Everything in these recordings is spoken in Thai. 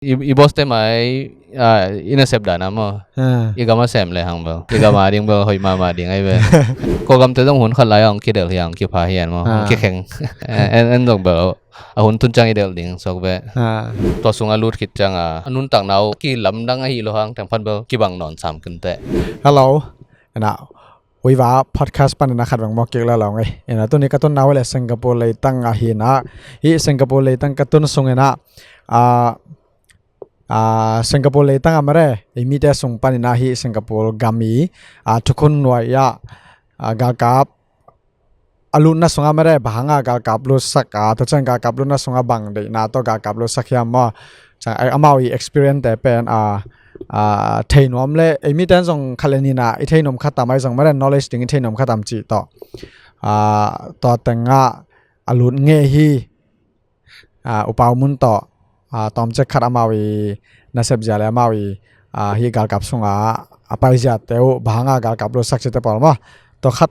ibos te mai inasep dana mo igama sem le hang bo igama ding bo hoi mama ding ai be ko gam te dong hun khalai ang ki del yang ki pha hian mo ki kheng en dong bo a hun tun chang i del ding sok be to sunga lut khit chang anun tang nau ki lam dang hi lo hang tang phan bo ki bang non sam kun te hello na wiwa podcast pan na khat bang mo ke la long ai ena to ni ka ton naw le Singapore le tang a hi na hi Singapore le tang ka ton sung ena Singapore le tang amare imi te sung pan na hi Singapore gami thukun wa ya ga kap alun na sunga mare bahanga ga kap lu sak to chang ga kap lu na sunga bang de na to ga kap lu sak ya ma chang amawi experience te pen thei nom le imi tan song khaleni na i thei nom khatam ai song mare knowledge ding thei nom khatam chi to tanga alun nge hi upaw mun to tom che khat amawi na sep jale amawi hi gal kap sunga apai ja teu bahanga gal kap lu sak che te pal ma to khat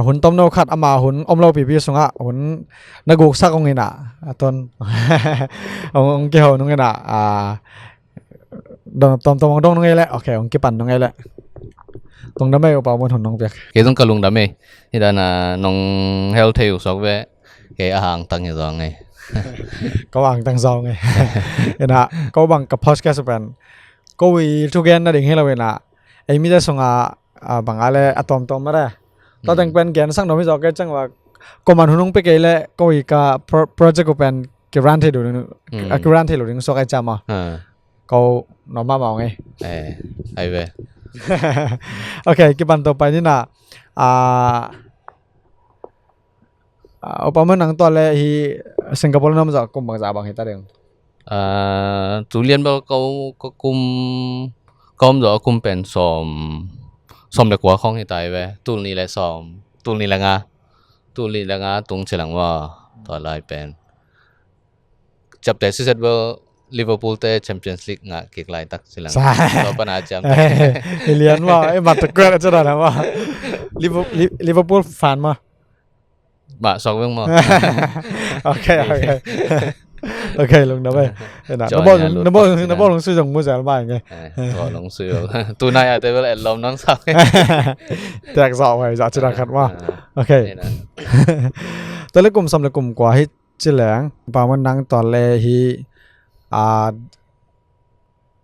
hun tom no khat ama hun omlo pi sunga hun naguk sak ong ina aton ong ke ho nung ina dong tom dong ngai le okay ong ki pan ngai le tong da mai upaw mun hun nong pek ke dong kalung da me ni da na nong health theu sok be ke ahang tang hi dong ngai có bằng tăng giàu ngay nè có bằng cái podcast bạn có vì thu gen là định hay là vậy nè em mới xong bằng ale atom tom mà đấy tao đang quen gen sang đó mới rõ cái chẳng là có mà hunung pe cái lệ có vì cả project của bạn cái run thay đổi cái run thay đổi những số cái chăm mà có nó mà bảo ngay ai về ok cái bản tổ bài như nè upama nang to le hi Singapore nam za kum bang za bang hita deng tu lian ba ko kum zo kum pen som le kwa khong hi tai ve tu ni le som tu ni la nga tung chelang wa to lai pen chap te set bo Liverpool te Champions League nga kik lai tak chelang to pa na jam lian wa e mat ko cha da wa Liverpool fan ma bà so với mà ok luôn đó vậy nó bao lồng sử dụng mua giá bài nghe lồng sử tu này à tôi lại lồng nón sao tẹt dọ vậy dọ chưa khát quá ok tôi lấy cùng xong là cùng quả hết chỉ lẽ bảo mình đang toàn lệ hi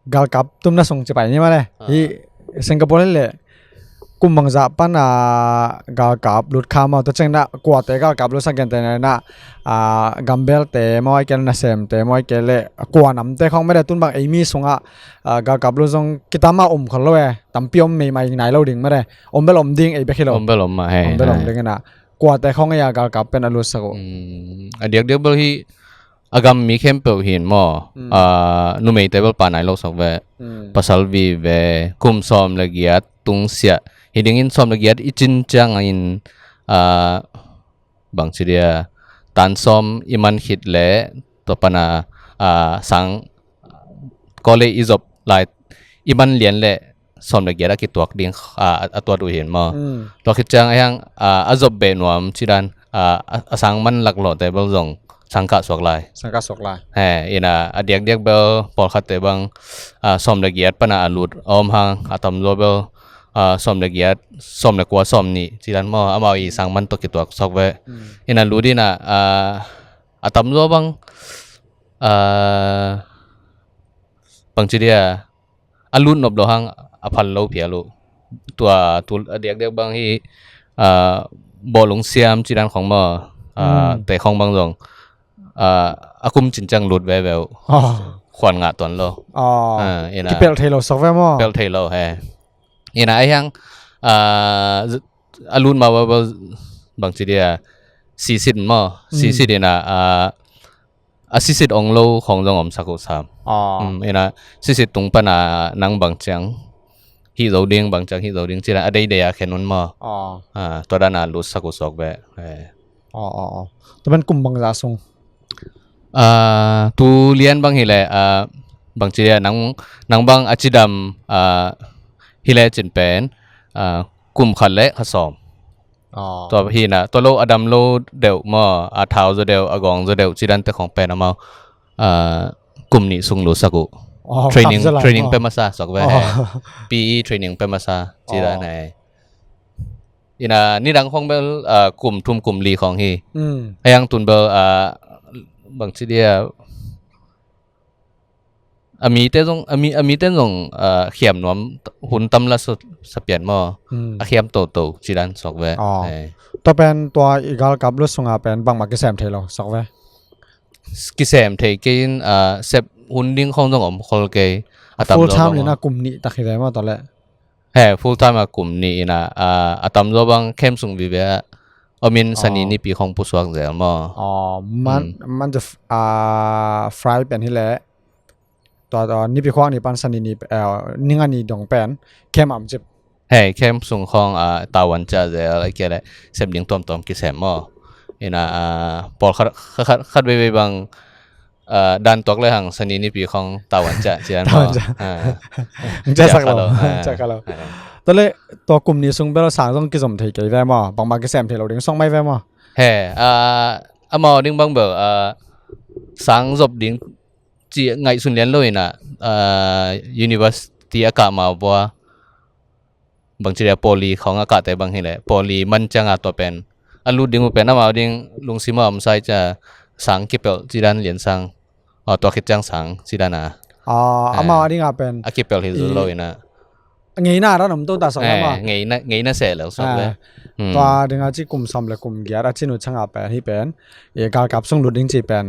gal cặp tụm nó xong chỉ bài như mà này hi Singapore lệ cùng bằng giá pan gal cặp lút kham mà tôi chẳng đã qua tới gal cặp lút sang cái này na gambel te moi cái na sem te moi cái lệ qua nắm te không mấy đợt tuân bằng Amy sung gal cặp lút sung kita ma khẩn lôi tắm piom mày mày này lâu đỉnh mấy đợt bel ding ấy biết khi lâu bel mà hay bel đing na qua tới không ai gal cặp pen lút sao điếc bel hi agam mi khem pe hin mo nu mei table pa nai lo sok ve pasal vi ve kum som lagiat tung sia hidingin som lagiat ichin chang in bang chiria tan som iman hit le to pana sang kole izop lai iman lian le som lagiat ki tuak ding atwa du hin mo to khit chang ayang azob be nuam chiran asang man laklo table zong sangka sok lai ina adiak bel pol khat bang som lagiat pana alut om hang atam lo bel som lagiat som le kwa som ni chiran mo amawi sang man to ki tuak sok ve ina ludina atam lo bang chiria alut nop lo hang aphal lo phia lo tua adiak bang hi bolong siam chiran khong mo te khong bang jong akum chinchang lut ve ve khwan nga ton lo ina ki pel thelo sok ve mo pel thelo he ina ai hang alun ma ba bang chidia sisit mo sisit ina asisit ong lo khong jong om sakut sam ina sisit tung pa na nang bang chang hi zo ding bang chang hi zo ding chira adei de a khenun mo to da na lut sakut sok ve to ban kum bang za sung tu lian bang hile bang chiria nang bang achidam hile chin pen kum khale khasom to hi na to lo adam lo deu mo a thau zo deu agong zo deu chidan te khong pen ma kum ni sung lo saku training ตามจะหลาย training อ๋อ pe masa sok ve อ๋อ PE training pe masa chi da อ๋อ nai ina ni dang khong bel kum thum kum li khong hi อืม ayang tun bel bang chi dia ami te jong ami te jong khiam nom hun tam la sa pian mo อืม a khiam to chi dan sok ve อ๋อ ตัวเป็นตัวอีกาลกับรถส่งอาเป็นบางมาร์กแซมเทโลสักเว้ ki sem thei kin sep hun ding khong jong om khol ke atam ฟูล zo ไทม์เลย bang นะกลุ่มนี้ตักให้ได้มาตอนแรก he full time a kum ni ina atam zo bang kem sung vi ve omin sani ni pi khong pu suak zel mo อ๋อมันจะฟรายเป็นที่แหละตัวนี่ไปคว้างนี่ปันสันนี่นี่งานนี่ดองเป็นแค่มั่มจิบ he kem sung khong tawan cha zel ke le sep ding tom ki sem mo ina pol khat ve bang dan tok le hang sani ni pi khong tawan cha chian mo มันจะสักแล้วจะกันแล้วตอนแรกตัวกลุ่มนี้ส่งไปเราสั่งต้องกิจสมเทกี่ได้มั้งบางมาร์กแซมเทเราเด้งส่งไม่ได้มั้ง he amo ding bang bel sang job ding chi ngai sun lian loi na university aka ma bwa bang chi poly khong aka te bang hi le poly man changa to pen alu ding u pen ama ding lung sima am sai cha sang ki pel chi dan lian sang to khit chang sang chi danอามาดิ้งอาเป็น a ki pel hi zo loi na ไงน่าเราหนุ่มตัวตาสองแล้วมั้ง ngai na se lo so le ตัวดึงอาจีกลุ่มซ้ำเลยกลุ่มเกียร์อาจีนุช่างอาเป็นที่เป็นการกับส่งหลุดดิ้งจีเป็น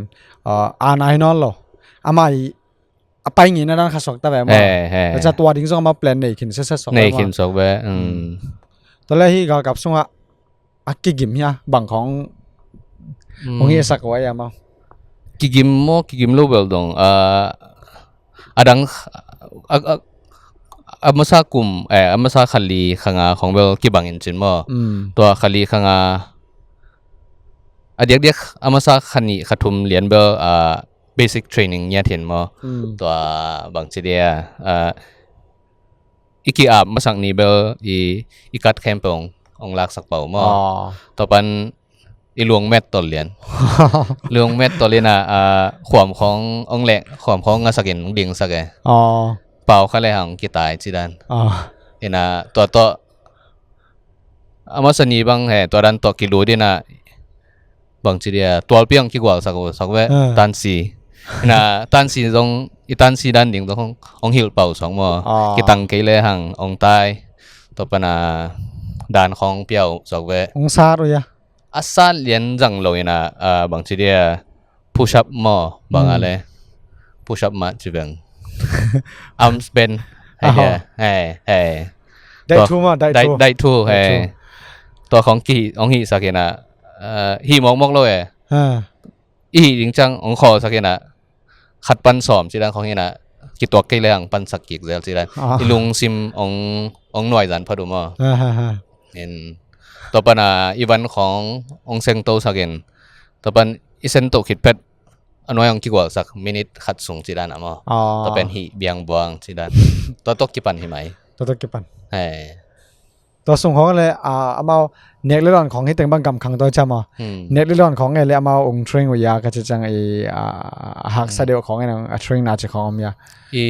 นายนอนหรออามาไปงี้นะนั่นข้าสอกตาแบบมั้งแต่จะตัวดิ้งส่งมาแปลนในขินเสร็จสอง nei kin so ve ตอนแรกที่การกับส่งอ่ะกิกิมเนี่ยบางของเฮียสักไว้ยังมั้ง kigim lo bel dong adang amasa kum amasa khali khanga khong bel ki bangin chin mo to khali khanga adiak amasa khani khathum lian bel basic training nya thian mo to bang chi dia iki masang ni bel ikat campong ong lak sak pau mo to pan iluang met tol lian เรื่องเม็ดตัวนี้นะขวามขององเละขวามของอาสกินดิ่งสักแก อ๋อ เป่าข้าเลยหังกีตายจีดัน อ๋อ เห็นนะตัวอามาสนีบางแห่ตัวดันตัวกิโลดีนะบางจีเดียตัวเปียงกี่กว่าสักเว้ตันซีนะตันซีตรงอีตันซีดันดิ่งตรงองหิวเป่าสองมอกีตังกี่เลยหังองตายตัวปนาด่านของเปียวสักเว้ องศาด้วยอะ asal lian jang lo ina bang chi dia push up mo bang ale push up ma chi bang arms bend hey ได้ทูมาได้ทูhey ตัวของกีองฮีสักนะฮีมองloอีจริงจังองขอสักนะขัดปันสอมจีดังของฮีนะกีตัวกี่เรื่องปันสักกิกเซลจีดังอีลุงซิมองหน่วยจันพอดูมั้เห็นต่อไปนะอีวันขององเซงโตสักเองต่อไปอีเซนโตคิดเป็ดอันน้อยองกี่กว่าสักมินิขัดส่งจีดันอ่ะมั้งต่อเป็นฮีเบียงบวงจีดันตัวตกกี่ปันหิไหมตัวตกกี่ปันเฮ้ตัวส่งของเลยเอามาเน็กเรื่องของให้เต็งบังกำขังตัวจำอ่ะเน็กเรื่องของไงเลยเอามาองเทรนวิยาก็จะจังไอหักเสด็จของไงน้องเทรนน่าจะของมีอ่ะอี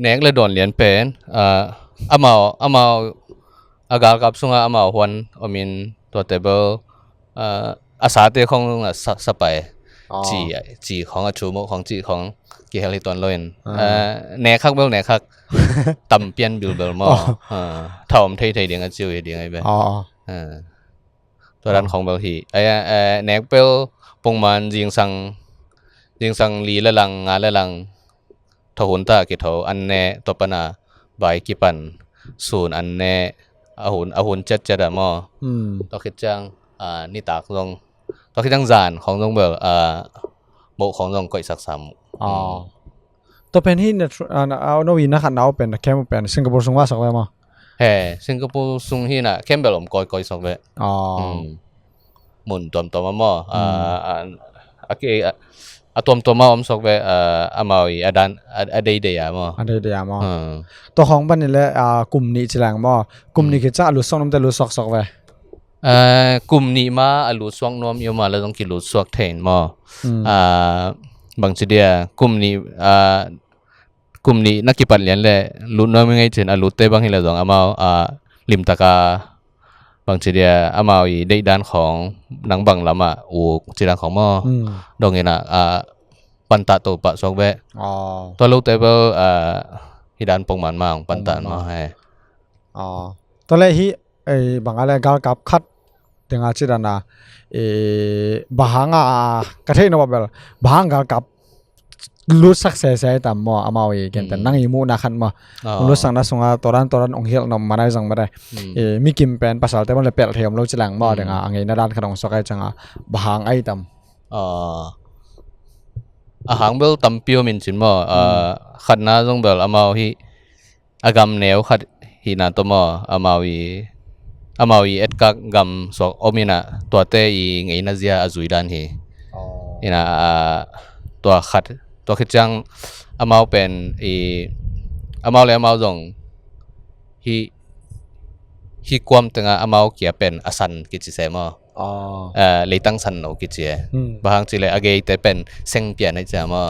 เน็กเลยโดนเรียนเป็นเอามาagar kap sunga ama huan omin to table asate khong sapai chi khong a chu mo khong chi khong ki heli ton loin ne khak bel ne khak tam pian bil bel mo thom thei ding a chiu ding ai be to dan khong bel hi ne bel pong man jing sang li la lang nga la lang tho hun ta ki tho an ne to pana bai ki pan sun an neอาหุ่นเจ็ดอะมอตัวคิดจังนี่ตากลงตัวคิดจังจานของลงแบบโบของลงก่อยสักซ้ำตัวเป็นที่เนี่ยเอาโนวีนะครับเอาเป็นแค่เป็นสิงคโปร์ส่งว่าสักเลยมั้งเฮ้สิงคโปร์ส่งที่น่ะแค่แบบผมก่อยสักเลยหมุนตัวมาหม้อโอเคตัวมาผมสักเลยมาอีอดีเดียมั้งตัวของบ้านนี่แหละกลุ่มนี้จีแรงมั้งกลุ่มนี้คือจะลุส่งน้ำแต่ลุสอกไว้กลุ่มนี้มาลุส่งน้ำอยู่มาแล้วต้องกินลุสอกเทนมั้งบางทีเดียกลุ่มนี้ กลุ่มนี้นักกีฬาเรียนเลยลุ้นน้อยไม่ไงเช่นอาลุเตบางทีเราต้องเอามาลิมตะกาบางทีเดียเอามาอีได้ด้านของหนังบังลำอูจีรังของมอดงเงินปันตะตัวปะสองเบตัวลูกเตเบิลฮิดานปงมันมาปันตะมาให้ตอนแรกที่บางอะไรกากับคัดถึงอาชีพนั้นบางกระเทยนว่าแบบบางกากับรู้สักเสียแต่หมอเอามาอีกแต่นั่งอีมูนักขันมารู้สังนัสงาตัวรันองเฮียนมาได้สังมาได้มีกิมเป็นภาษาแต่มันเลยเปลี่ยนเทียมเราจะแหลงมาถึงอังเงินด้านขนมสกัดจังบางไอตัมหางเบลตัมพิโอมินจินมาขัดน้าจงเบลเอามาฮีอากามเนวขัดฮีนาตัวมาเอามาอีเอ็ดกักกำสอกอมินะตัวเตอีไงน่าจะอาจุยดันฮีนะตัวขัดตัวคิดจังเอามาเป็นเอามาเลยเอามาจงฮีความตึงเอามาเกี่ยเป็นอสันกิจเสมาเลยตั้งสันเอากิจบางทีเลยอาเกยแต่เป็นเซ็งเปลี่ยนให้เจ้ามา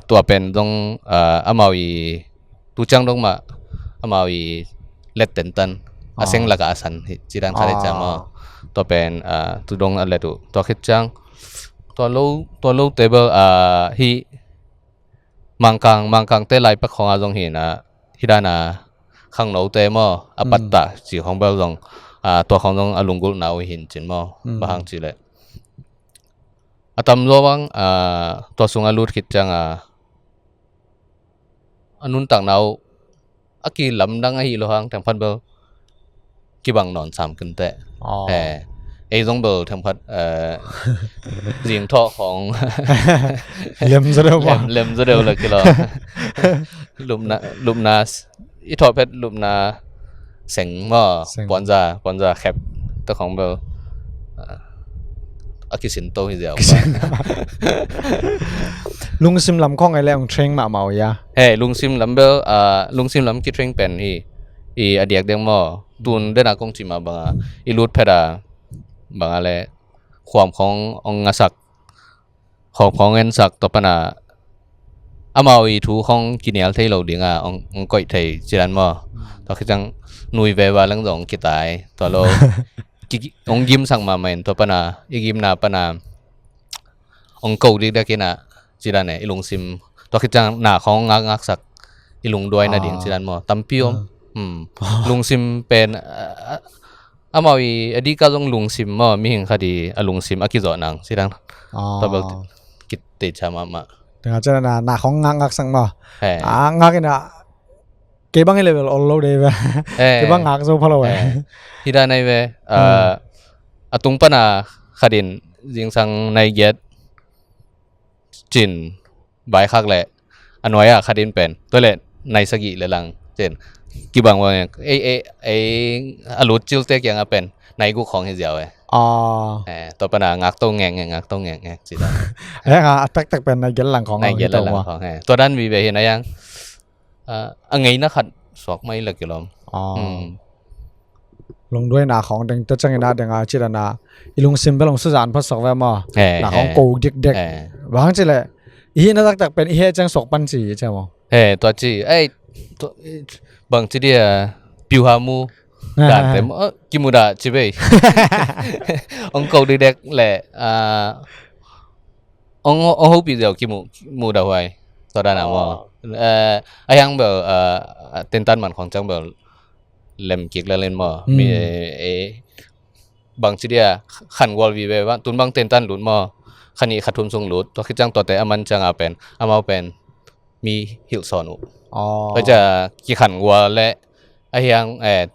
ตัวเป็นตรงเอามาอีตุจังตรงมาเอามาอีเล็ดเต็นตันเซ็งละก็อสันจีรังคาเดจ้ามาตัวเป็นตุดงอะไรตัวคิดจังตัวลูเทเบิลฮีมังกังเตไลปักของอาจงเห็นฮิดานาข้างโน้เตมอปัตตาจีของเบลจงตัวของจงอลุงกุลนาวเห็นจินมอบางจีเลยตำรวจตัวสุงอลูดคิดจังอนุนต่างนาวกีลำดังไอฮิโลหังแต่พันเบลกีบังนอนสามกันเตะไอ้ตรงเบลทั้งพัดเสียงท่อของเล็มซะเดียวเล็มซะเดียวเลยกี่ล้อลุมนาอีทอเพชรลุมนาเสียงว่าปอนจาแคบตัวของเบลอากิสินโตที่เดียวลุงซิมลำข้องไอ้แล้วเทรนมาเมาอย่าลุงซิมลำเบลลุงซิมลำคิดเทรนเป็นอีอดีตเดียงมั่วตูนเดินกงจิมาบังอีรูดเพดาบางอะไรความขององค์ศักดิ์ของเงินศักดิ์ต่อปนาอามาอีทูของกินเนลที่เราเดียงองก้อยไทยจีรันมั่วต่อคือจังนุยเววาลังดองกิตายต่อเราองยิมสั่งมาเหมือนต่อปนาอีกิมนาปนาองเกาดีได้กินจีรันเนี่ยอีลุงซิมต่อคือจังหน้าของงักศักดิ์อีลุงด้วยนาเดียงจีรันมั่วตั้มพิโอมลุงซิมเป็นอามาวีอดีตก็ต้องลุงซิมมั่วมีเห็นคดีลุงซิมอากิจอนังสิดังตัวแบบกิตติชามาถึงอาจจะหน้าของงักสังมั่วงักเนี่ยเก็บบ้างให้เลยแบบออลโลเดย์ไปเก็บบ้างงักโซ่พะโล่ที่ได้ในเวตุงปนาคดียิงสังในเย็ดจินใบคักแหละอันไว้คดีเป็นตัวเล็ในสกิเลยลังเจนกี่บางวันไออลุดจิลเตกยังเป็นในกูของเหี้ยตัวปัญหางักต้องแงสิได้ตักเป็นในเย็นหลังของในเย็นหลังของตัวด้านวีเบเห็นอะไรยังไงนะขัดสอกไม่เลิกกี่ลมลงด้วยหน้าของเด็กตัวจังนะเด็กจิรนาอีลุงซิมเป็นลงสุสานพอสอกแวมาหน้าของกูเด็กบางทีเลยอีน่าตักเป็นอีเฮจังสอกปันจีใช่ไหมตัวจีตัวบางทีเดียปิวหามูด่านแต่กิมูดาจิเบย์องเกาดีเด็กแหละองหูปีเดียวกิมูดาไว้ตอนนั้นว่ายังแบบเต้นตันมันของจังแบบเล่มกิกเล่นมามีบางทีเดียขันวอลวีเวว่าตุนบางเต้นตันหลุดมาขันนี้ขัดทุนทรงหลุดตัวคิดจังตัวแต่มันจังเป็นมาเป็นมีฮิลซอนก็จะกี่ขันวัวและยัง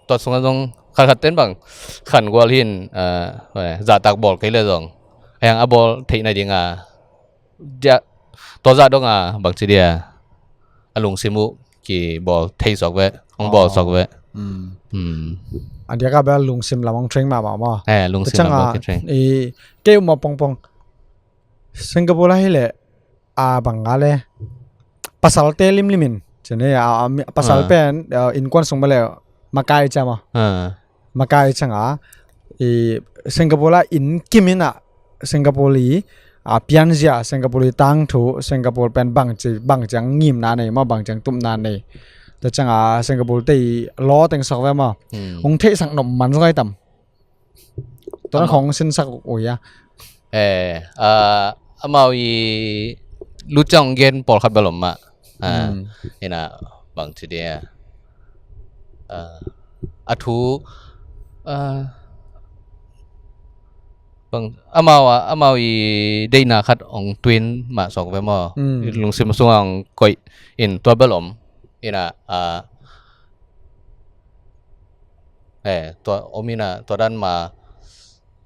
ตัวสงฆ์ตรงขัดเต้นบางขันวัวหินจ่าตักบอลกันเลยตรงยังบอลที่ไหนดีจะตัวจ่าดงบางทีเดียลุงซิมุกี่บอลที่สอกเวของบอลสอกเวอันเดียวก็แบบลุงซิมลำมองเทรนมาบ่มาลุงซิมลำมองเทรนเกี่ยวมาปองสิงคโปร์ให้เลยบางอะไรpasal limin jadi pasal pen inkuan sung bale makai chama makai changa Singapore in kimina Singapore pian zia Singapore tang thu Singapore pen bang chang ngim na nei ma bang chang tum na nei ta changa Singapore te lo teng sak ve ma ong the sak nom man zoi tam to na khong sin sak oya เอาอีรู้จักเงินปอลขัดบอลมอ่ะนี่นะบางทีเดียอาทูบางเอามาอีได้นาคัดองทวินมาสองไปมั้งลุงซิมซุงองก่อยอินตัวบอลนี่นะตัวโอมินะตัวด้านมา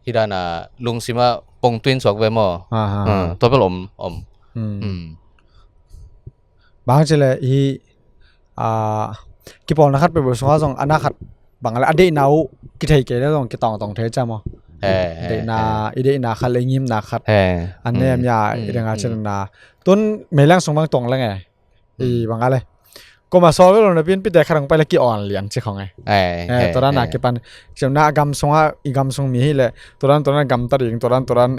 ที่ด้านน่ะลุงซิมาปงทวินสองไปมั้งตัวบอลbang chele hi ki pol na khat pe bo so jong ana khat bang la ade nau ki thei ke la jong ki tong the cha mo de na ide na khat le ngim na khat an ne ya ide nga chen na tun melang song bang tong la nge i bang ale ko ma so lo na pin pi de kharang pa la ki on lian chi khong nge to ran na ki pan chem na gam songa i gam song mi hi le to ran gam ta ding to ran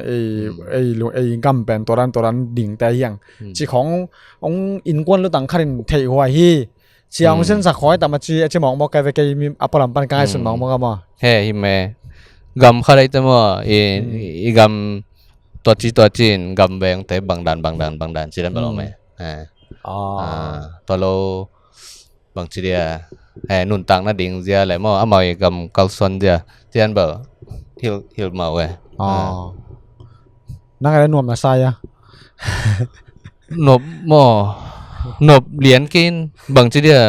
ei gam pen to ran ding ta yang chi khong ong in kwan lu tang kharin thei hwa hi chiang sen sa khoi ta ma chi mong mo kai ve kai mi apalam pan kai sun mong mo ga mo hi me gam kharai ta mo i gamตัวจีนกำแบงแต่บางดันสิดันบลอมตัวเราบางทีเดียนุ่นตังน่าดิ่งเสียแหละมั่วเอามาอีกกำกัลซอนเดียเจียนเบอร์ฮิลมาเว้ยนั่งอะไรนวมนะทรายอะนบมั่วนบเหรียญกินบางทีเดีย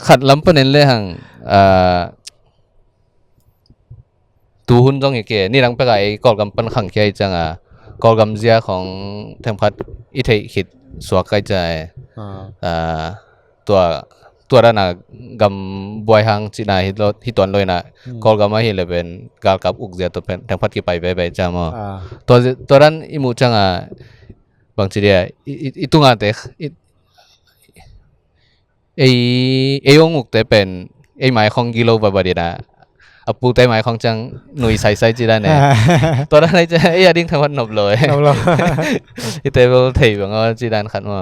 ขัดล้ำปนเน้นเลยหังตูหุ่นจงอย่างเก๋นี่หลังไปกับไอ้กอลกำปั้นขังแค่จังกอลกำเสียของแทงพัดอิเทขิดสวกใกล้ใจตัวด้านน่ะกำบวยหางจีน่าฮิตวนเลยนะกอลกำมาฮิเลยเป็นกาลกับอุกเสียตัวเป็นแทงพัดกี่ไปจามอตัวด้านอิมูจังบางทีเดียอิตุงอาเตะไอ้องอุกเตเป็นไอ้หมายของกิโลบาบดีนะปูแต่หมายของจังหน่วยใส่จีด้านเนี่ยตัวด้านไหนจะไอ้ยาดิ้งทำพัดหนบเลยไอ้เตะเป็นถีบของจีด้านขัดมา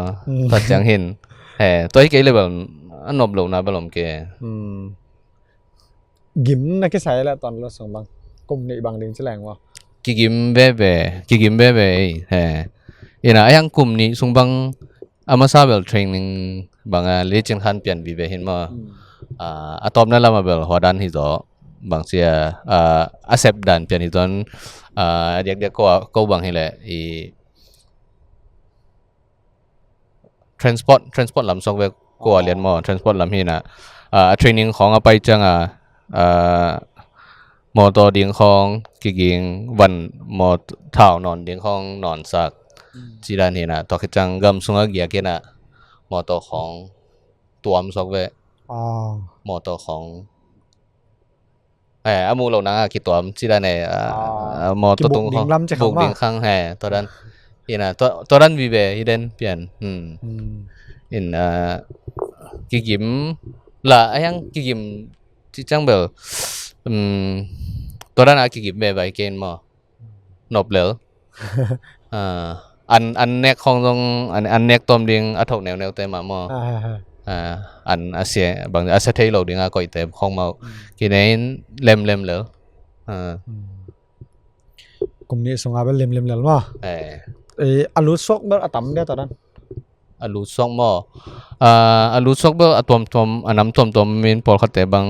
ตัดจังเห็นตัวไอ้เก๋เลยแบบอันนบหลงนะบลมเก๋กิมนักแค่ใส่แล้วตอนเราส่งบางกลุ่มนี้บางดึงแฉลงวะกิมเบ้อีน่ะไอ้ยังกลุ่มนี้ส่งบางอามาซาเบลเทรนนิ่งบางเลจินขันเปลี่ยนวิเวเห็นมาอะตอมนั่นละมาเบลหัวดันฮิโซบางเสียอาเซปดันเปลี่ยนฮิโซนเด็กก็บางฮิแหละอีtransport ลำส่งเวกว่าเรียนมอ transport ลำที่น่ะtraining ของไปจังมอตัวดิ่งของกิ่งวันมอเท้านอนดิ่งของนอนสักจีด้านนี้น่ะตัวกจังกำส่งเกียร์กันน่ะมอตัวของตัวมส่งเวมอตัวของอามูเรานั่งคิดตัวมจีด้านเนี่ยมอตัวตรงของบุกดิ่งข้างตัวด้านนี่น่ะตัวด้านวิเวฮิเดนเปลี่ยนอินกิมละไอ้ยังกิมที่จังเบลตัวนั้นกิมเบลไปเกณฑ์มอนบเหลวอันเนกของตรงอันเนกตอมดิ่งอัฐกแนวเต็มมออันอาเซียบางอาเซียเทโลดิ่งก่อยเต็มของมากินเองเล็มเหลวกลุ่มนี้ส่งอาไปเล็มเหลวมั้งอารุซอกเบลอาตั้มเดียวตอนนั้นอาลูซอกมอาลูซอกเบลอะตอมอันน้ำตอมมีนพอขัดแต่บาง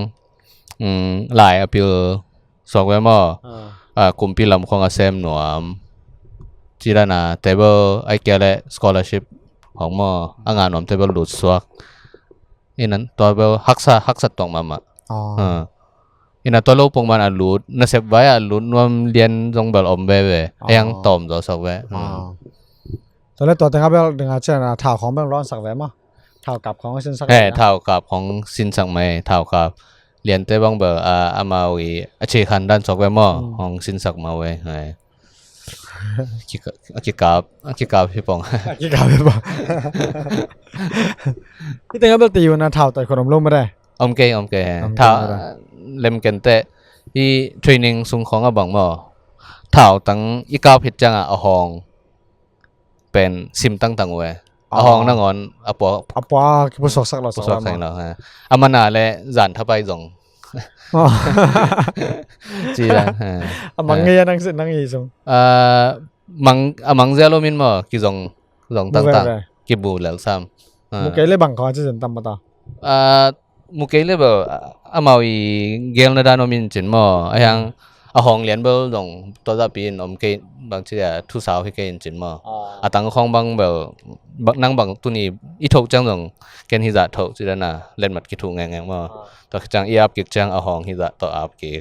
หลายอพิลซอกไว้มอกลุ่มพิลำของอาเซมหนวมจีรานาเทเบิลไอเกลและสกอลาร์ชิพของมองานหนวมเทเบิลลูดสวกอินั้นตัวเบลฮักษะตรงมาอินั้นตัวโลปงมันอาลูดน่าเสพไว้อาลูดนวมเรียนตรงเบลอมเบเวยังตอมตัวซอกไว้ตอนแรกตัวแต่งเบลดึงอาเช่นท่าของเบลร้อนสักแวมั้งท่ากับของสินสักท่ากับของสินสักไม่ท่ากับเรียนแต่บางเบลอามาวีอาชีคันด้านซอกไว้มั้งของสินสักมาไว้กิกาบพี่ปองกิกาบพี่ปองที่แต่งเบลตีอยู่นะท่าแต่คนอมลงไม่ได้อมเกท่าเล่มกันแต่ที่เทรนนิ่งสูงของบังมั้ง ถ่าวตั้งอีกาวผิดจังอ่ะหองเป็นซิมตั้งเวหองนั่งอนปอ apa kibusok sak lo ผู้ so สอบแข่งแล้วฮะมันน่ะและจันทับไปจงจีละฮะ amang nge nang sin nang isong มังมังเซโลมินมั้งกี่จงตั้งกี่บูแล้วซ้ำ mu kai le bang kho chi sen tam mata มุกเกลเบลมาอีเกลนาดานอมินจินมั้งยังหองเลียนเบลจงตัวจะปีนอมเกบางทีทุสาวให้เกนจินมั้งตั้งของบางเบลนั่งบางตัวนี้อีทกจังจงเกนฮิจะทกจีน่ะเล่นมัดกี่ถูกไงมั้งตัวจังอีอับกิจังหองฮิจะตัวอับกิ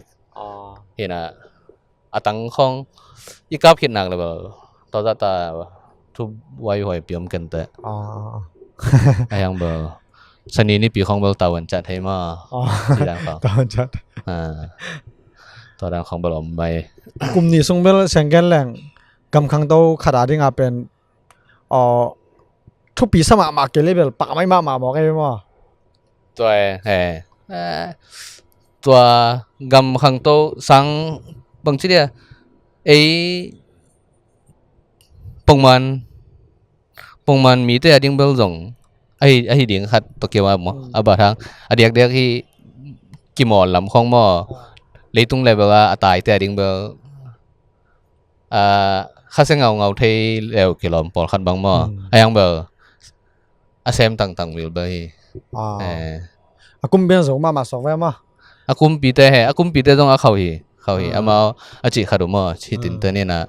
เห็นนะตั้งของอีกับคิดหนักเลยเบลตัวจะตาทุบไว้หอยเปียมกันแต่ยังเบลสนีนี่ปีของเบลตาวันจัดให้มาที่ดังฟัง taw chat ตัวดังของเบลอมไป kum ni sung bel senggen leng gam khang to khada ding a pen thu pi sama ma ke level pa mai ma mo kai mo ตัวตัวกำขังโตสังบางทีเดียไอ้ปงมันมีแต่ดิ้งเบลจงไอ้ดิ้งขัดตัวเกี่ยวกับบางทางเดียกที่กี่หมอนลำของหม้อเลยตุ้งเลยแบบว่าตายแต่ดิ้งเบลข้าเสงเงาที่เร็วกี่ลมปอดขัดบางหม้อยังเบลเซมต่างวิลเบย์akum ben so ma sok ve ma อากุมปีเตะอากุมปีเตะต้องเข้าหีอามาอาจิขาดุมอชิตินเตนี่นะ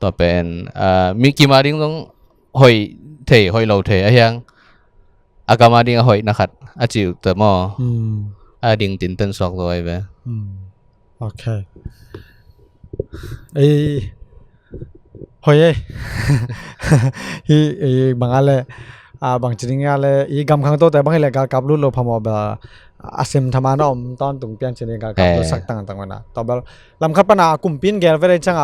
ตัวเป็นมีกี่มาดิ้งต้องหอยหอยเราไอ้ยังอากามาดิ้งหอยนะครับอาจิตัวมอดิ้งตินเตนสอกตัวไอ้เบ้โอเคไอ้หอยฮีบางอะไรบางจริงอะไรอีกำขังโตแต่บางอะไรกับรุ่นเราพมอบอาเซมธรรมานอมตอนตุงเปียนเชนิกับรุ่นสักต่างๆวันน่ะต่อไปลำคับปนากุมปินเกลเวรจัง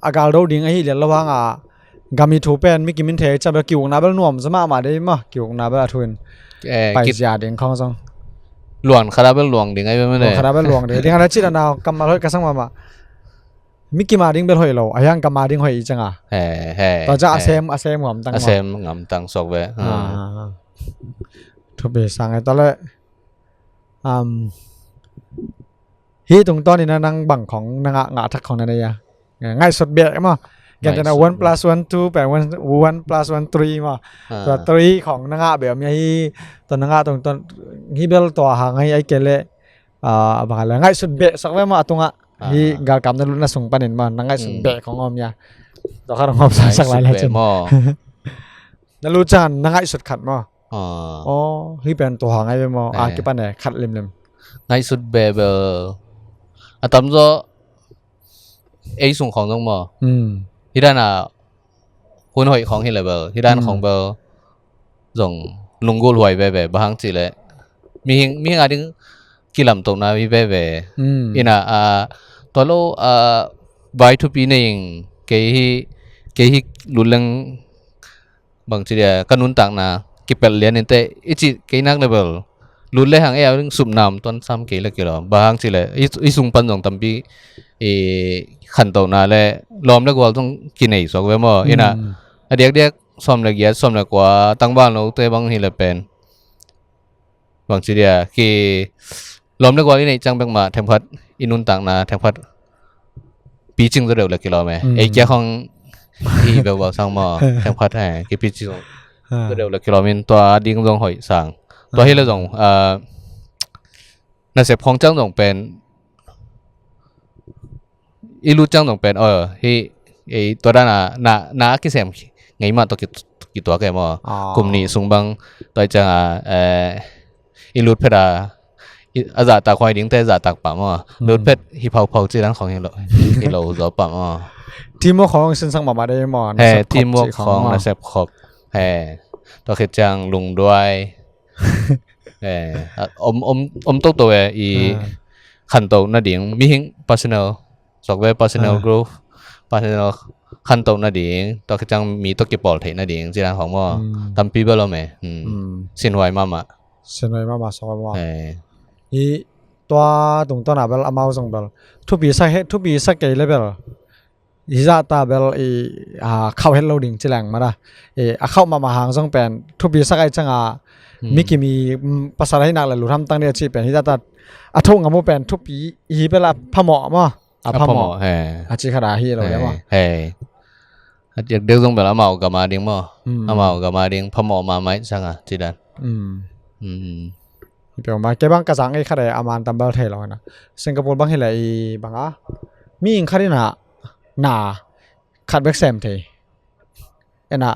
อากาศเราดิ้งไอ้เรื่องระหว่างกามีทูเป็นมิกิมินเทจะแบบกิ่วนาเบลน่วมสมามาได้มั้ยกิ่วนาเบลทุนไปเสียดิ้งข้องซองหลวงคาราเบลหลวงดิ้งไอ้ไม่ได้คาราเบลหลวงเดี๋ยวดิ้งอะไรจิตนาวกำมาเลยกระสังมามิกิมาดิ้งเบลหอยเราไอ้ยังกำมาดิ้งหอยจังต่อจะอาเซมงอมตั้งอาเซมงอมตั้งสอกเว้ทุบเบสังไอ้ตอนแรกฮีตรงตอนนี้นะนางบังของนางงาทักของนั่นเองง่ายสุดเบียดมั้งอย่างจะนะ1 plus 1 2แปลว่า1 plus 1 3มั้งตัว3ของนางแบบนี้ตัวนางตรงต้นฮีเบลตัวหางไอ้เกลบางอะไรง่ายสุดเบียดสักแว่มาตรงฮีกากำนั่นรุ่นน่ะส่งปันเห็นมันง่ายสุดเบียดของอมยาตัวข้าของอมสักหลายแล้วจนนั่นรู้จักนางง่ายสุดขัดมั้งฮีเป็นตัวหางไอ้เป็นมั้งกี่ปันเนี่ยขัดเล่มง่ายสุดเบลตามจะไอ้ส่งของต้องมาที่ด้านหุ่นหอยของเฮลเบลที่ด้านของเบลส่งลุงกูรวยไปบางทีเลยมีอะไรที่กิลำตกนะมีไปอินะตัวเราใบทุปีนี่เกี่ยลุลังบางทีเดียกันนุ่นต่างนะกิเป็ดเลี้ยนนี่แต่อีจีเกี่ยนักเลเวลลุเลยหางเรื่องสุบน้ำต้นซ้ำเกี่ยเลยกี่หรอบางทีเลยอีส่งปันส่งตั้มปีขันโตนาเลยล้อมแล้วก็ต้องกินไอ้สอกเวมออินะเด็กซ้อมเลยเยอะซ้อมเลยกว่าตั้งบ้านเราเตะบางทีเลยเป็นบางทีเดียกี่ล้อมแล้วก็อินี่จังเป็นมาเทมพัดอินุนต่างนาเทมพัดปีจึงจะเร็วเลยกี่หรอไหมไอ้แก่ของอีเบลว่าสั่งมาเทมพัดให้กี่ปีจึงจะเร็วเลยกี่หรอมินตัวดิ้งลงหอยสั่งตัวที่เราส่งน่าเสียพองจังส่งเป็นอีรู้จังต้องเป็นที่ไอตัวด้านน่ะกี่เสียมไงมาตัวกี่ตัวแกมั้งกลุ่มนี้สูงบางตัวจังอีรู้เพดอาจจะตาควายดิ้งแต่จะตากปั๊มรู้เพดฮิพาวจีรังของเฮโลจะปั๊มทีมของเส้นสังมาได้มั้งทีมของน่าเสียขอบตัวคือจังลุงด้วยตัวอีขันโตน่าดิ้งมีหิ้ง personal software personal growth personal ขั้นตอนนั่นเองตัวจังมีตัวเก็บบอลเทนั่นเองจีรังของว่าทำปีเบลล์ไหมสินไว้มาสองว่าอีตัวตรงต้นอ่ะเบลอามาส่งเบลทุบปีสักเกย์เลยเบล hizata bel khau hel loading chilang mara akhau ma hang jong pen thupi sakai changa mikimi pasara hinak la luram tang ne chi pen hizata athong ngamu pen thupi hi bela phamo ma phamo achi khara hi lo le ma yak deu jong bel amao ga ma ding mo amao ga ma ding phamo ma mai changa chi dan Pero ma ke bang kasang ai khare aman tambal thai lo na Singapore bang helai banga mi ing kharina na khat back sem the ena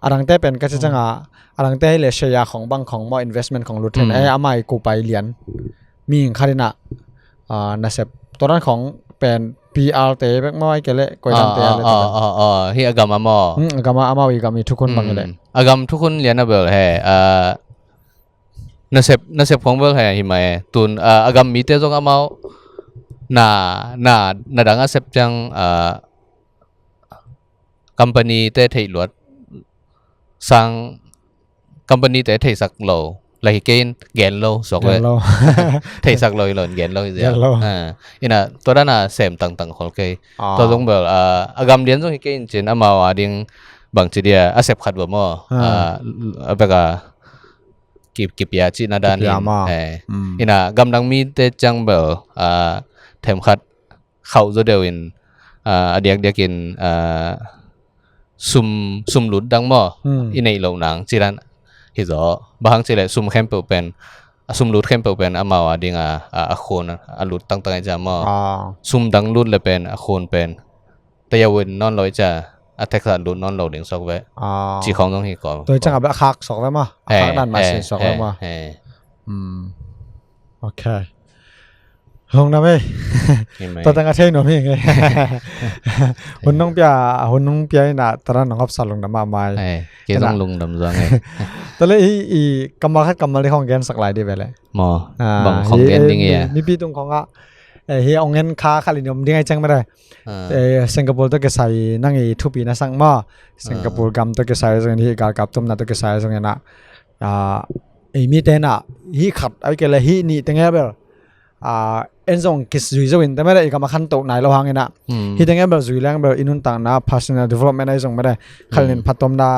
arang te pen ka changa arang te le share khong bang khong mo investment khong lut ai amai ku pai lian mi ing kharina na sep toran khong pen PR te back mo ai kele ko dan te le hi agam amo agama amawi gami thukun bang le agam thukun lian na bel he na sep khong bel he hi mai tun agam mi te jong amao na danga sep chang company te thei luat sang company te thei sak lo lai ken gen lo sok we thei sak loi lon gen lo ya ina to dana sem tang khol ke to jong bel agam lian jong hi ken chen amao ading bang chi dia asep khat bo mo abega kip ya chi na dan ina gam dang mi te chang bel them khat khau zo deu in adiak in sum lut dang mo inei lo nang chiran hi zo bahang chile sum khem pe pen sum lut khem pe pen amao ading a khon a lut tang ja mo sum dang lut le pen a khon pen te yawin non loi cha a tek sa lut non lo ding sok we chi khong dong hi ko tôi chẳng gặp khắc sok ve ma khắc dan ma sin sok ve ma okay hong na me to tang a thei no mi nge hun nong pya na tara nong ap salong na ma mai ke dong lung dam zang nge to le i kamal khat kamal khong gen sak lai di ve le mo bang khong gen ding ya mi pi tung khong a hi ong gen kha khali nom ding ai chang ma da Singapore to ke sai nang i thupi na sang ma Singapore gam to ke sai jong hi ga kap tum na to ke sai jong na mi te na hi khat ai ke le hi ni te nge bel en zong kis zui zo in ta ma da ikama khan to nai lo hang ina hi te nge bel zui lang bel inun tang na personal development ai jong ma da khalin phatom da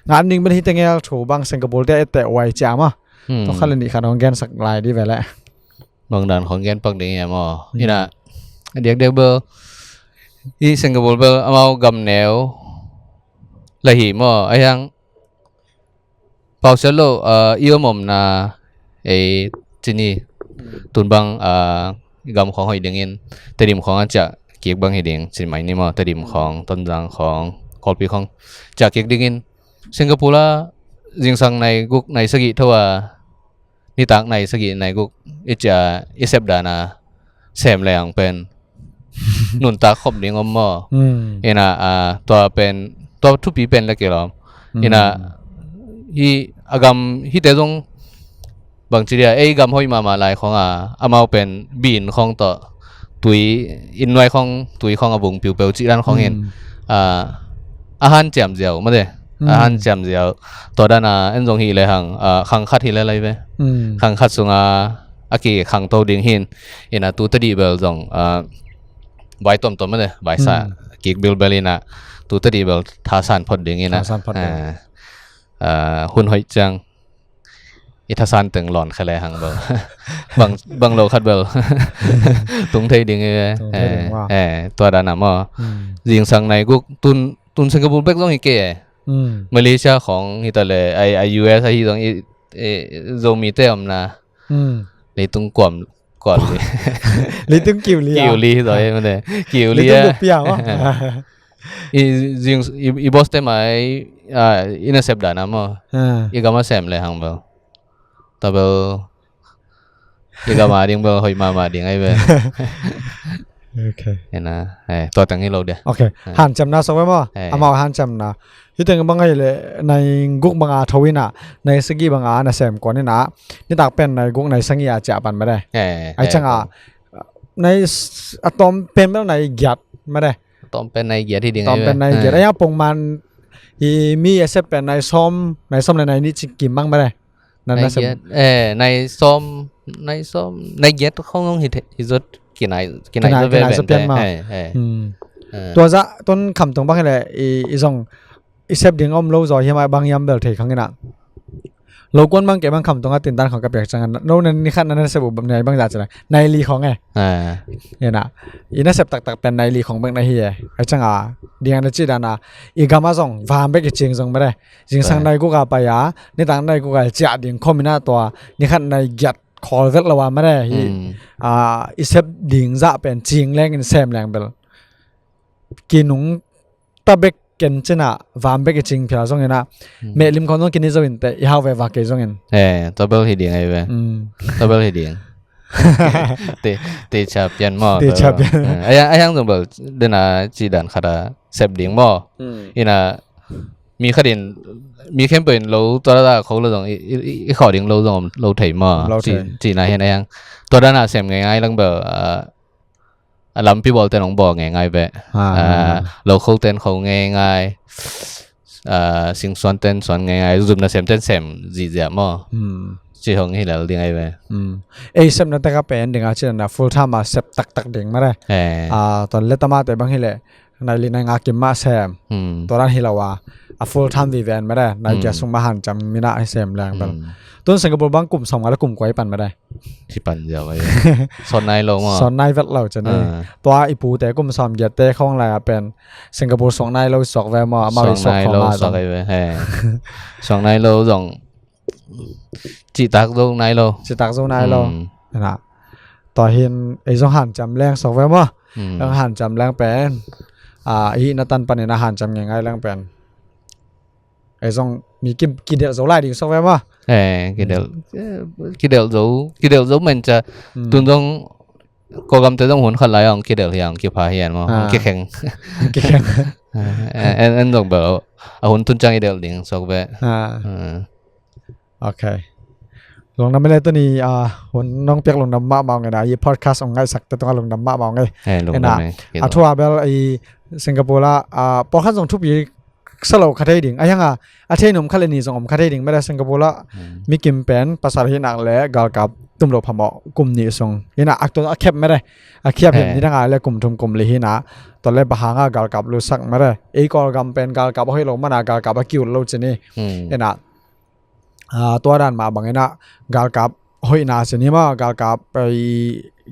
ngan ning ben hi te nge tho bang Singapore te te wai cha ma to khalin ni khanong gen sak lai di ve le bang dan khong gen pak ding ya mo ina adiak bel i Singapore bel amao gam neo la hi mo ayang pau selo iyo mom na chini tun bang gam khong hoi ding in tedim khong cha kiek bang hi ding chin mai ni mo tedim khong ton jang khong kolpi khong cha kiek ding in Singapore la jing sang nai guk nai sagi thowa ni tak nai sagi nai guk icha isep dana sem leang pen nun ta khop ding om mo ina to pen to thu pi pen la ke lo ina hi agam hi te jong bang chi dia ei gam hoi ma lai khong amao pen bin khong to tui in noi khong tui khong abung piu peu chi ran khong in ahan cham jiao ma de ahan cham jiao to dana en jong hi le hang khang khat hi le lai ve khang khat sunga aki khang to ding hin ina tu ta di bel jong vai tom ma de vai sa kik bil belina tu ta di bel tha san phot ding ina hun hoi chang itasan teng lon khale hang bel bang lo khat bel tung thei ding to da na mo jing sang nai guk tun Singapore bek jong hi ke Malaysia khong hi ta le ai US hi jong zo mi te am na le tung kwam còn lấy tiếng kiểu li rồi mà này kiểu li lấy tiếng bia quá riêng boss thế mà ina sep đã nằm mà igama xem lại hàng bao tao bao igama điên bao hồi mà điên ai về okay na to tăng hi lâu đấy okay han cham na so ma amao han cham na hiteng bangai le nai guk banga thowina nai sagi banga na sem ko ni na ni tak pen nai guk nai sangi a cha pan ma de ai changa nai atom pen ma nai gyat ma de atom pen nai gyat hi ding atom pen nai gyat ya pong man i mi asep pen nai som nai ni chikim mang ma de nai gyat nai som nai gyat không hi rất kỳ này về về ตัวจะต้นคำตรงบ้างเลยอีส่งอีเซฟดิ่งอมโลจอยมาบางยามเบลเทครั้งนี้นะโลกวนบางเก็บบางคำตรงก็ติดตั้งของกระเปียกจังกันโน่นนี่ขั้นนั้นเซฟแบบไหนบางอย่างจะไหนในลีของไงเนี่ยนะอีน่าเซฟตักเป็นในลีของเมืองในเฮียไอ้จังอ่ะเดียงนั่นจีดานะอีกามาส่งฟาร์มไปกิจจริงส่งไม่ได้จริงสั่งในกูกาไปยาในต่างในกูกาจะดิ่งคอมมินาตัวนี่ขั้นในยัดคอร์เวทละว่าไม่ได้อีเซฟดิ่งจะเป็นจริงแรงกันเซมแรงเบลกินหนุ่งตะเบกกินชนะฟาร์มเบกจริงเพียงส่งเงินนะเมลิมคนต้องกินนี่ส่งเงินแต่ยาวไปว่าเกส่งเงินตัวเบลที่เดียงไอ้เว้ยตัวเบลที่เดียงตีชับยันหม้อตีชับยันไอ้ยังตัวเบลเดินจีดันขาดเซฟเดียงหม้ออีน่ะมีขดินมีเข้มเป็นเราตัวละเขาเราต้องอีขอดิ่งเราต้องเราถ่ายหม้อจีน่ะเห็นไอ้ยังตัวด้านน่ะเซมง่ายๆลังเบลลำพี่บอลเต้นของบอกง่ายๆแบบเราเข้าเต้นเขาง่ายๆสิ่งส่วนเต้นส่วนง่ายๆรูปน่ะเซมเต้นเซมจีเดียมั้งจีของที่เราเรียกไงแบบเอเซมนั่นแต่ก็เป็นดิ่งอาชีพนะ full time มาเซฟตักดิ่งมาได้ตอนเล่นตมาแต่บางทีแหละในลีนงากิมมาเซมตอนนั้นที่เราว่าfull time วีแวนไม่ได้ในแกส่งมาหันจำมีหน้าให้เซมแรงแบบต้นสิงคโปร์บางกลุ่มส่งมาแล้วกลุ่มไกวปั่นไม่ได้ที่ปั่นเดียวไปสอนนายเรามั้งสอนนายเวทเราจะนี่ตัวอีปูแต่กลุ่มซ้อมเยอะแต่ข้องอะไรเป็นสิงคโปร์ส่งนายเราสอกแวร์มาไปสอกของมาสอกไอ้เว้ยสองนายเราส่งจีตักส่งนายเรานะต่อเห็นไอ้ส่งหันจำแรงสอกแวร์มาแล้วหันจำแรงเป็นอีนัตันปันเนี่ยหันจำยังไงแรงเป็นไอ้ส่งมีกินเดียวโซไลดิ่งสอกแวร์มาcái đều giống mình cho tuần trong có cầm tới trong huấn khẩn lại ông cái đều hiện cái phá hiện mà cái khen anh đồng bảo huấn tuần trang cái đều liền so với ok ลงน้ำไม่เลยตัวนี้หุ่นน้องเปียกลงน้ำมะเมาไงนะยี่พอดแคสต์ของไงสักแต่ต้องลงน้ำมะเมาไงลงน้ำทัวร์เบลไอสิงคโปร์ละพอขั้นส่งทุบยี่สโลคาเทดิ่งไอ้ยังอาเทนมคาเลนีส่งคาเทดิ่งไม่ได้สิงคโปร์ละมีกิมเป็นภาษาที่หนักและกาลกับตุ่มโลพมอกลุ่มนี้ส่งยี่น่ะอักตัวอักเข็บไม่ได้อักเข็บเห็นที่ทั้งไงและกลุ่มทุมกลุ่มเลยที่น่ะตอนแรกบางกาลกับรู้สักไม่ได้ไอ้กาลกับเป็นกาลกับให้ลงมานากาลกับกิวโลจินี่ยี่น่ะตัวด้านมาบางยี่น่ะกาลกับห้อยนาเสนี่มากาลกับไป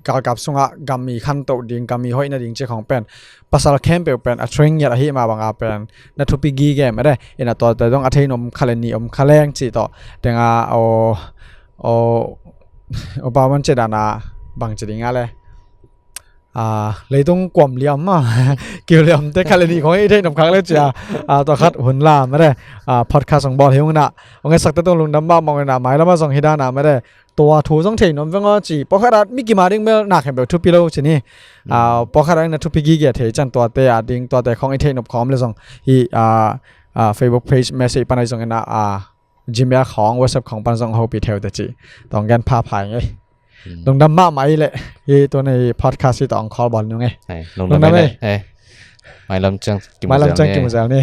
กาลกับส่งกามีขั้นโตดิ่งกามีห้อยนาดิ่งเจ้าของเป็นภาษาแคมเปลเป็นอัทริงยัดให้มาบางเป็นนัทุปิกีแกไม่ได้เอ็นตัวแต่ต้องอัทนมคาเลนีคาแรงจีต่อแต่งเอาปามันเจดานาบางจีงาเลยเลยต้องกวมเลี้ยมเกี่ยวเลี้ยมแต่คาเลนีของไอ้เทนมครั้งแรกจ้าตัวคัดหุ่นลาไม่ได้พอดคาสต์ของบอลเฮงน่ะเอาไงสักแต่ต้องลงน้ำบ้ามองในหน้าไม้แล้วมาส่งให้ด้านหน้าไม่ได้ตัวถูต้องเทนมเวงจีปอคารัดมิกิมาดิ้งเมลหนักเห็นแบบทุพิโลชนี่ปอคารัดนัทุพิกีเกตเทจันตัวเตะดิ้งตัวเตะของไอเทนมคอมเลยส่งที่Facebook page message ปันไอส่งกันGmail ของ WhatsApp ของปันส่งเขาปีเทลแต่จีต้องกันพาพายไงลงน้ำบ้าไหมเลยยี่ตัวในพอดแคสต์ที่ต้องคอลบอลนู่นไงลงน้ำไหมไม่ลำจังกิมเซลนี่